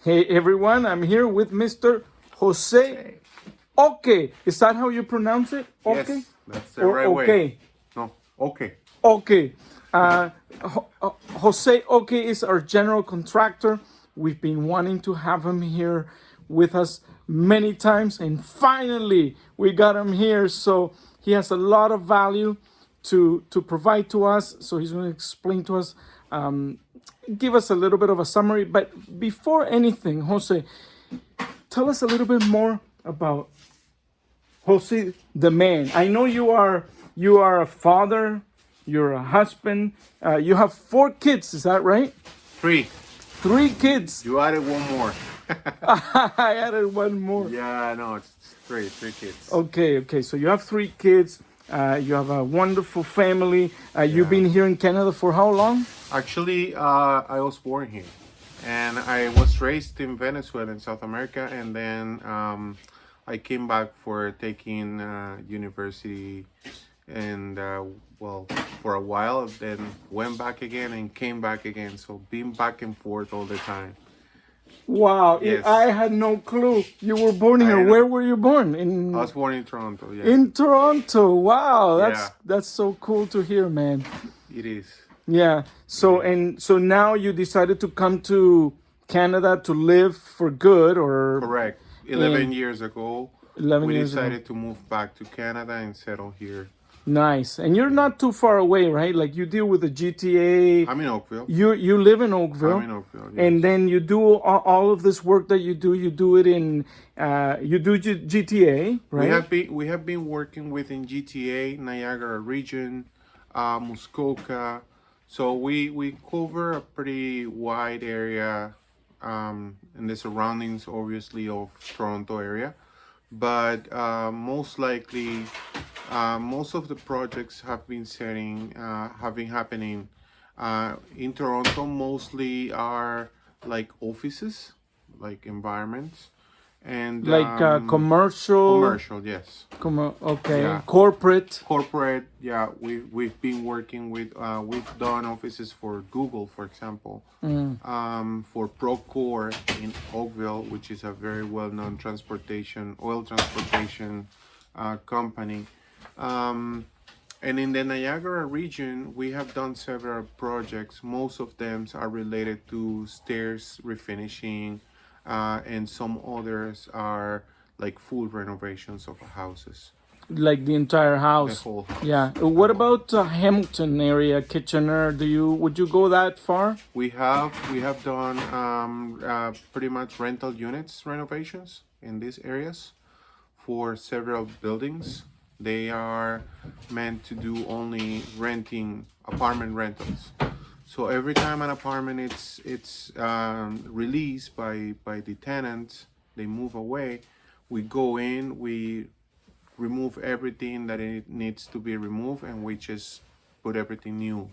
Hey everyone, I'm here with Mr. Jose Oke. Is that how you pronounce it? Oke? Yes, that's the Or right way. okay? No, okay. Okay. Jose Oke is our general contractor. We've been wanting to have him here with us many times, and finally we got him here. So he has a lot of value to provide to us. So he's going to explain to us, give us a little bit of a summary. But before anything, Jose, tell us a little bit more about Jose the man. I know you are a father, you're a husband, you have 4 kids. Is that right? Three. 3 kids. You added one more. I added one more. Yeah, no, it's three. Three kids. Okay. So you have 3 kids. You have a wonderful family. You've Yeah. been here in Canada for how long? Actually, I was born here, and I was raised in Venezuela in South America, and then I came back for taking university, and well, for a while, then went back again and came back again. So being back and forth all the time. Wow, Yes, I had no clue. You were born here. I know. Where were you born? I was born in Toronto. Yeah, In Toronto. Wow, yeah, that's so cool to hear, man. it is. Yeah. So now you decided to come to Canada to live for good, or Correct. 11 And years ago, 11 we years ago. decided to move back to Canada and settle here. Nice. And you're not too far away, right? Like you deal with the GTA. I'm in Oakville. You live in Oakville. I'm in Oakville. Yes. And then you do all of this work that you do. You do it in you do GTA, right? We have been working within GTA, Niagara region, Muskoka. So we cover a pretty wide area in the surroundings, obviously, of Toronto area. But most likely, most of the projects have been happening in Toronto. Mostly are like offices, like environments, and Like commercial. commercial. Yes, Okay. Yeah. Corporate. corporate. Yeah, we've been working with we've done offices for Google, for example, for Procore in Oakville, which is a very well-known oil transportation company. And in the Niagara region, we have done several projects. Most of them are related to stairs refinishing, and some others are like full renovations of houses, Like the entire the house. whole house. Yeah. the What whole- about Hamilton area, Kitchener? Would you go that far? We have done pretty much rental units renovations in these areas for several buildings. They are meant to do only renting apartment rentals. So every time an apartment it's released by the tenants, they move away. We go in, we remove everything that it needs to be removed, and we just put everything new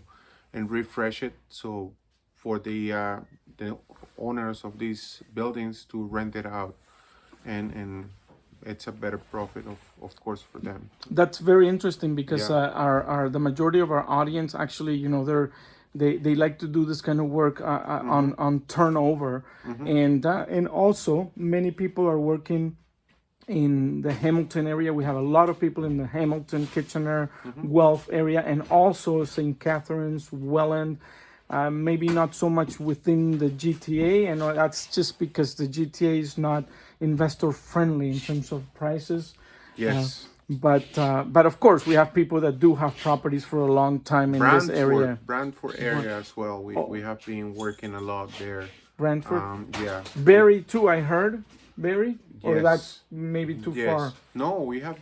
and refresh it. So for the owners of these buildings to rent it out, and it's a better profit of course for them. That's very interesting because Yeah. our the majority of our audience actually, they like to do this kind of work on turnover, and also many people are working in the Hamilton area. We have a lot of people in the Hamilton, Kitchener, Guelph area, and also St. Catharines, Welland. Maybe not so much within the GTA, and that's just because the GTA is not investor friendly in terms of prices. Yes. But of course, we have people that do have properties for a long time in this area. Brantford area as well. We have been working a lot there. Brantford, Yeah. Barrie too. I heard Barrie, or Yes. that's maybe too Yes. far. No, we have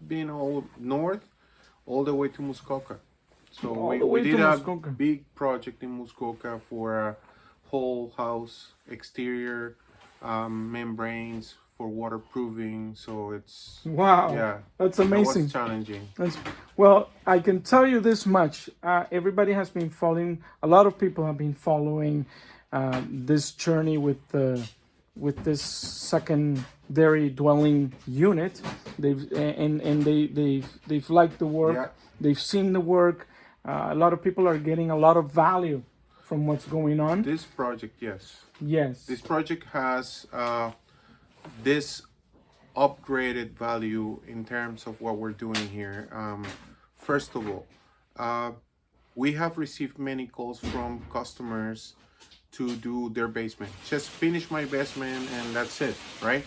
been all north, all the way to Muskoka. So All we, the way we did to a Muskoka. big project in Muskoka for a whole house exterior membranes for waterproofing. So it's Wow, yeah, that's that amazing. was challenging. Well, I can tell you this much. Everybody has been following. A lot of people have been following this journey with this secondary dwelling unit. They've liked the work. Yeah. They've seen the work. A lot of people are getting a lot of value from what's going on. This project, yes. Yes. This project has this upgraded value in terms of what we're doing here. First of all, we have received many calls from customers to do their basement. Just finish my basement and that's it, right?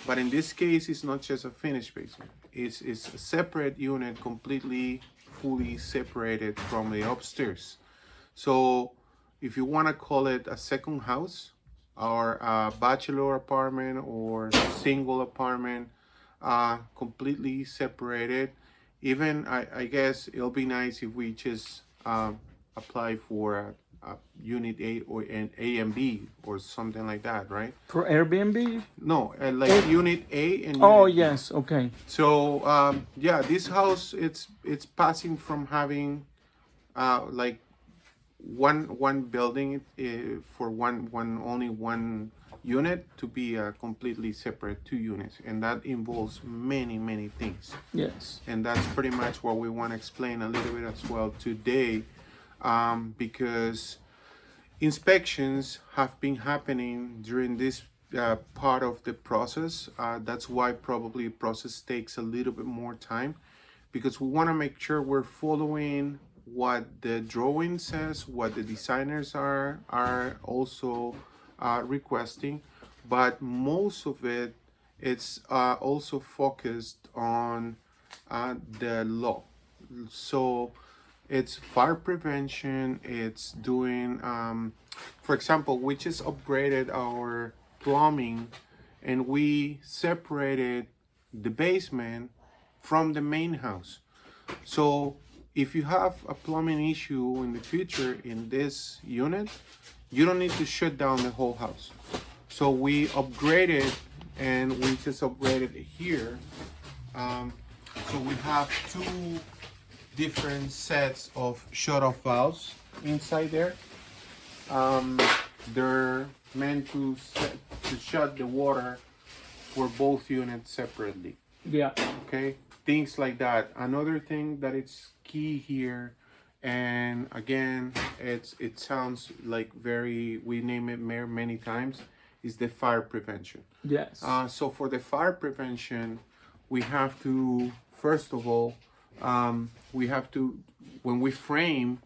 But in this case, it's not just a finished basement. It's a separate unit, completely, fully separated from the upstairs. So if you want to call it a second house or a bachelor apartment or single apartment, completely separated. Even I guess it'll be nice if we just apply for a unit A or an A and B or something like that, right? For Airbnb? No, like unit A and Oh, unit B. yes. Okay. So yeah, this house it's passing from having like one building for one only one unit to be a completely separate two units, and that involves many things. Yes. And that's pretty much what we want to explain a little bit as well today, because inspections have been happening during this part of the process. That's why probably process takes a little bit more time, because we want to make sure we're following what the drawing says, what the designers are also requesting, but most of it's also focused on the law. So it's fire prevention, it's doing for example, we just upgraded our plumbing and we separated the basement from the main house. So if you have a plumbing issue in the future in this unit, you don't need to shut down the whole house. So we upgraded, and we just upgraded it here. So we have two different sets of shut-off valves inside there. They're meant to shut the water for both units separately. Yeah. Okay, things like that. Another thing that it's key here, and again, it sounds like very, we name it many times, is the fire prevention. Yes. So for the fire prevention, we have to, first of all, we have to, when we frame,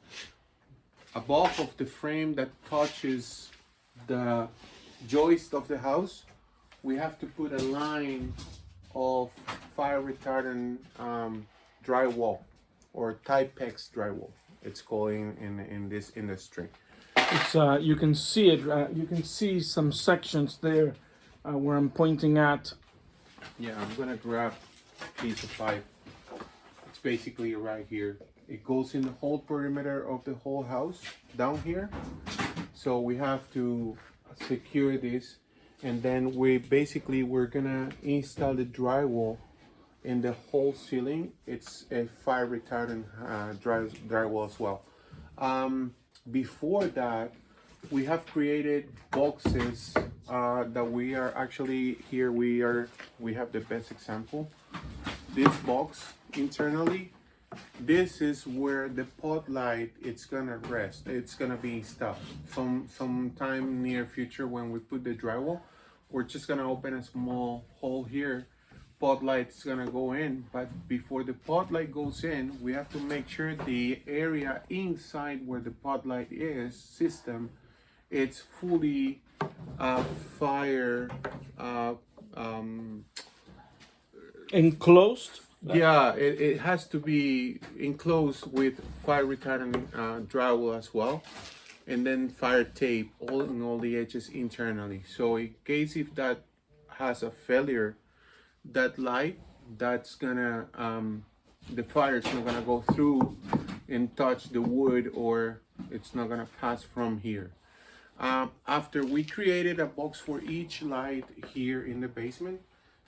above of the frame that touches the joist of the house, we have to put a line of fire retardant drywall, or Typex drywall, it's called in this industry. It's you can see it. You can see some sections there where I'm pointing at. Yeah, I'm gonna grab a piece of pipe. It's basically right here. It goes in the whole perimeter of the whole house down here. So we have to secure this, and then we're gonna install the drywall in the whole ceiling. It's a fire retardant drywall as well. Before that, we have created boxes that we are actually here. We have the best example. This box internally, this is where the pot light it's gonna rest. It's gonna be installed sometime near future. When we put the drywall, we're just gonna open a small hole here. Pot light's gonna go in, but before the pot light goes in, we have to make sure the area inside where the pot light is system, it's fully fire Enclosed. yeah, it has to be enclosed with fire retardant drywall as well, and then fire tape all the edges internally. So in case if that has a failure, that light, that's gonna the fire is not gonna go through and touch the wood, or it's not gonna pass from here. After we created a box for each light here in the basement,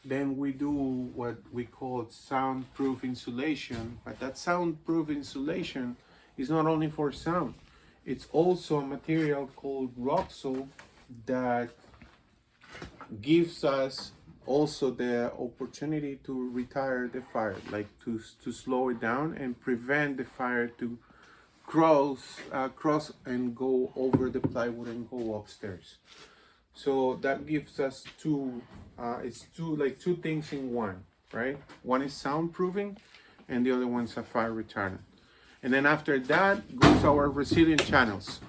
then we do what we call soundproof insulation. But that soundproof insulation is not only for sound, it's also a material called Roxol that gives us also the opportunity to retire the fire, like to slow it down and prevent the fire cross and go over the plywood and go upstairs. So that gives us it's two things in one, right? One is soundproofing and the other one's a fire retardant. And then after that goes our resilient channels.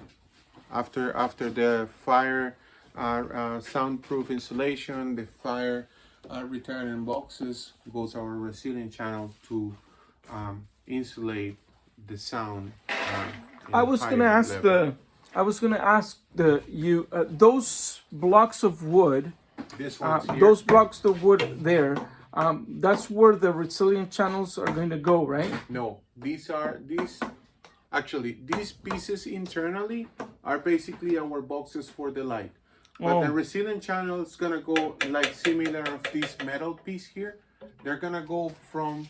After the fire soundproof insulation, the fire retardant boxes, goes our resilient channel to insulate the sound. I was gonna ask those blocks of wood, This one's here. those blocks of wood there. That's where the resilient channels are going to go, right? No, these pieces internally are basically our boxes for the light. But the resilient channel is gonna go like similar of this metal piece here. They're gonna go from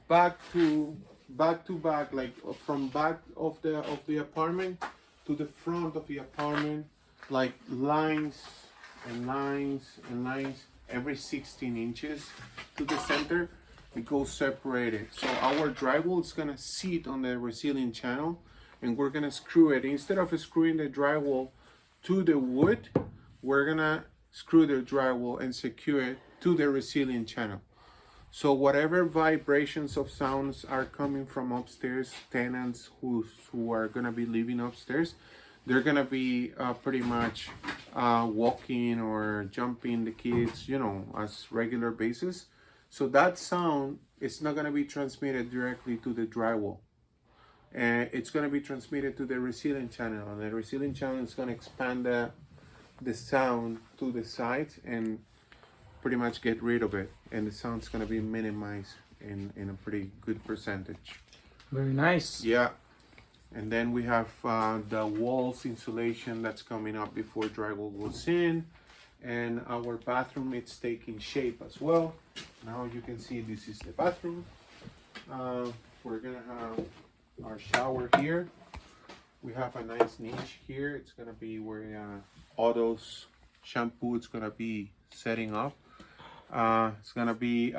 back to back, like from back of the apartment to the front of the apartment, like lines and lines and lines every 16 inches to the center. It goes separated. So our drywall is gonna sit on the resilient channel, and we're gonna screw it. Instead of screwing the drywall to the wood, we're gonna screw the drywall and secure it to the resilient channel. So whatever vibrations of sounds are coming from upstairs, tenants who are gonna be living upstairs, they're gonna be pretty much walking or jumping the kids, as regular basis. So that sound is not gonna be transmitted directly to the drywall. And it's gonna be transmitted to the resilient channel, and the resilient channel is gonna expand the sound to the sides and pretty much get rid of it, and the sound's gonna be minimized in a pretty good percentage. Very nice. Yeah. And then we have the walls insulation that's coming up before drywall goes in, and our bathroom, it's taking shape as well. Now you can see this is the bathroom. We're gonna have our shower here. We have a nice niche here. It's gonna be where Otto's shampoo is gonna be setting up. It's gonna be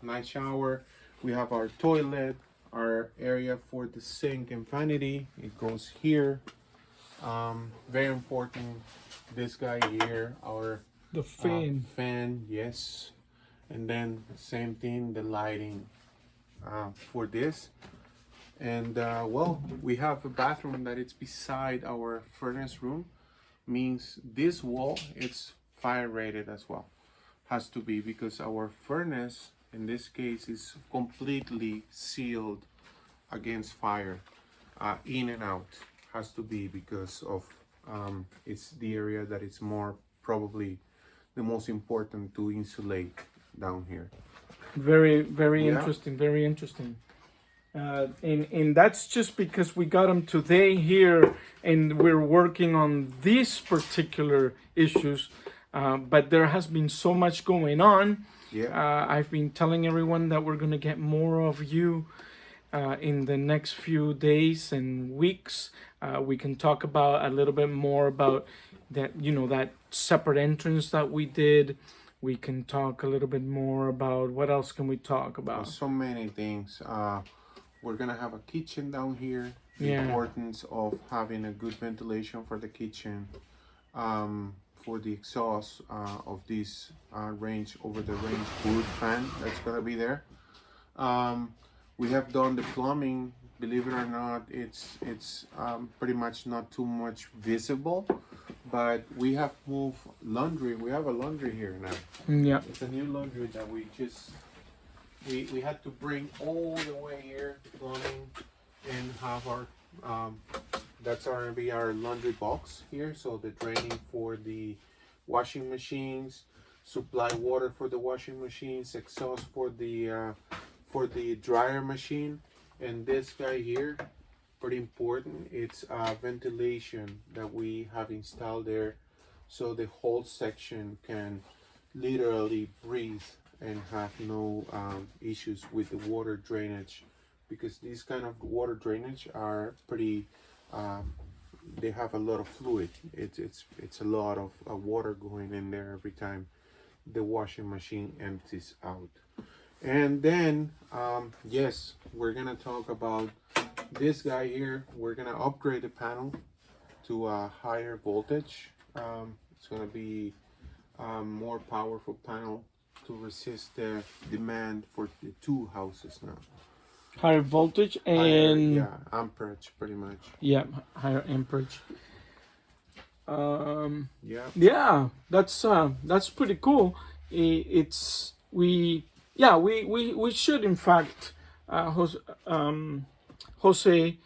nice shower. We have our toilet, our area for the sink and vanity. It goes here. Very important. This guy here, The fan. fan, yes. And then same thing, the lighting for this. And well, we have a bathroom that it's beside our furnace room. Means this wall, it's fire rated as well. Has to be, because our furnace in this case is completely sealed against fire, in and out. Has to be, because of it's the area that it's more probably the most important to insulate down here. Very, very Yeah. interesting. Very interesting. And that's just because we got them today here, and we're working on these particular issues. But there has been so much going on. Yeah. I've been telling everyone that we're gonna get more of you in the next few days and weeks. We can talk about a little bit more about that, that separate entrance that we did. We can talk a little bit more about what else can we talk about? So many things. We're gonna have a kitchen down here. The Yeah. importance of having a good ventilation for the kitchen. For the exhaust of this range over the range wood fan that's gonna be there. We have done the plumbing. Believe it or not, it's pretty much not too much visible, but we have moved laundry. We have a laundry here now. Yeah. It's a new laundry that we had to bring all the way here, plumbing, and have our that's gonna be our laundry box here. So the draining for the washing machines, supply water for the washing machines, exhaust for the dryer machine, and this guy here, pretty important. It's ventilation that we have installed there, so the whole section can literally breathe and have no issues with the water drainage, because these kind of water drainage are pretty they have a lot of fluid. It's a lot of water going in there every time the washing machine empties out. And then yes, we're gonna talk about this guy here, we're gonna upgrade the panel to a higher voltage. It's gonna be a more powerful panel to resist the demand for the two houses now. Higher voltage Higher, and yeah, amperage pretty much. yeah, higher amperage. Yeah. Yeah, that's pretty cool. It's we should in fact, Jose,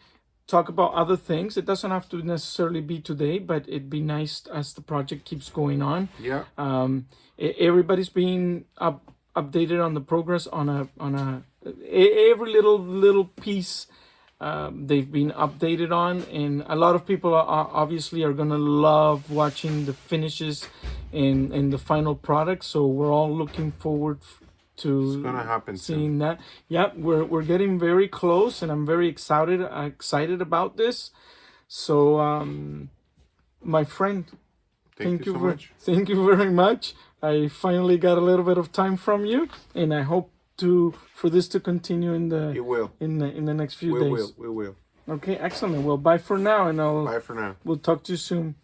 talk about other things. It doesn't have to necessarily be today, but it'd be nice as the project keeps going on. Yeah. Everybody's being updated on the progress on every little piece. They've been updated on, and a lot of people are obviously are gonna love watching the finishes and the final product. So we're all looking forward to It's gonna happen seeing that. Yeah, we're getting very close, and I'm very excited about this. So, my friend, Thank you so much. thank you very much. I finally got a little bit of time from you, and I hope for this to continue in the It will. in the next few days. We will. Okay, excellent. Well, bye for now, and Bye for now. we'll talk to you soon.